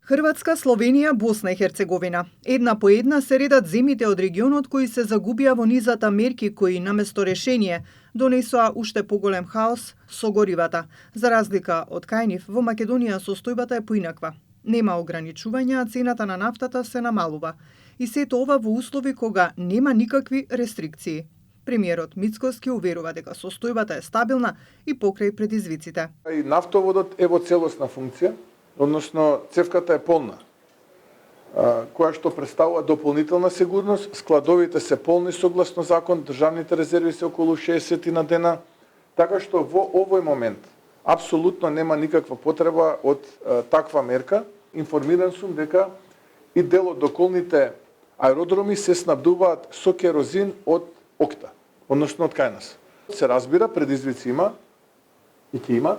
Хрватска, Словенија, Босна и Херцеговина. Една по една се редат земјите од регионот кои се загубија во низата мерки кои наместо решение донесоа уште поголем хаос со горивата. За разлика од кај нив, во Македонија состојбата е поинаква. Нема ограничувања, а цената на нафтата се намалува. И сето ова во услови кога нема никакви рестрикции. Премиерот Мицкоски уверува дека состојбата е стабилна и покрај предизвиците. И нафтоводот е во целосна функција, односно цевката е полна, која што представува дополнителна сигурност, складовите се полни согласно закон, државните резерви се околу 60 на дена, така што во овој момент апсолутно нема никаква потреба од таква мерка. Информиран сум дека и дел од околните аеродроми се снабдуваат со керозин од ОКТА, односно од кај нас. Се разбира, предизвици има и ќе има,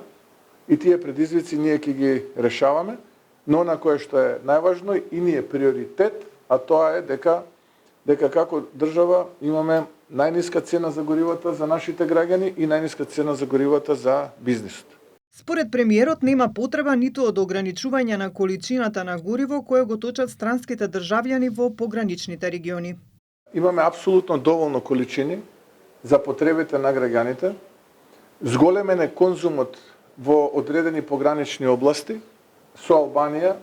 и тие предизвици ние ќе ги решаваме, но на кое што е најважно и ни е приоритет, а тоа е дека како држава имаме најниска цена за горивата за нашите граѓани и најниска цена за горивата за бизнисот. Според премиерот нема потреба ниту од ограничување на количината на гориво кое го точат странските државјани во пограничните региони. Имаме апсолутно доволно количини за потребите на граѓаните. Зголемен е конзумот во одредени погранични области со Албанија,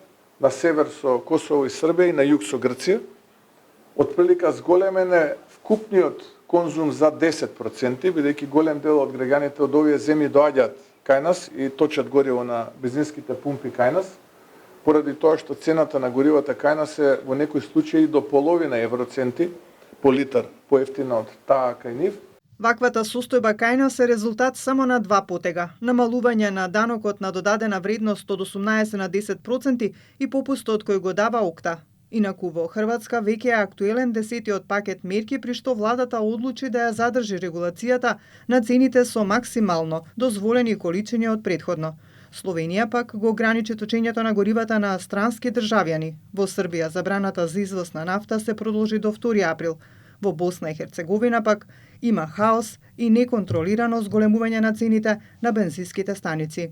на север со Косово и Србија и на југ со Грција. Отприлика зголемен е вкупниот конзум за 10%, бидејќи голем дел од граѓаните од овие земји доаѓаат кај нас и точат гориво на бензинските пумпи кај нас, поради тоа што цената на горивата кај нас е во некои случаи до половина евроценти по литар поевтина од таа кај нив. Ваквата состојба кај нас е резултат само на два потега: намалување на данокот на додадена вредност од 18 на 10% и попустот кој го дава ОКТА. Инаку во Хрватска веќе е актуелен 10-тиот пакет мерки при што владата одлучи да ја задржи регулацијата на цените со максимално дозволени количини од претходно. Словенија пак го ограничи точењето на горивата на странски државјани. Во Србија забраната за извоз на нафта се продолжи до 2 април. Во Босна и Херцеговина пак има хаос и неконтролирано зголемување на цените на бензинските станици.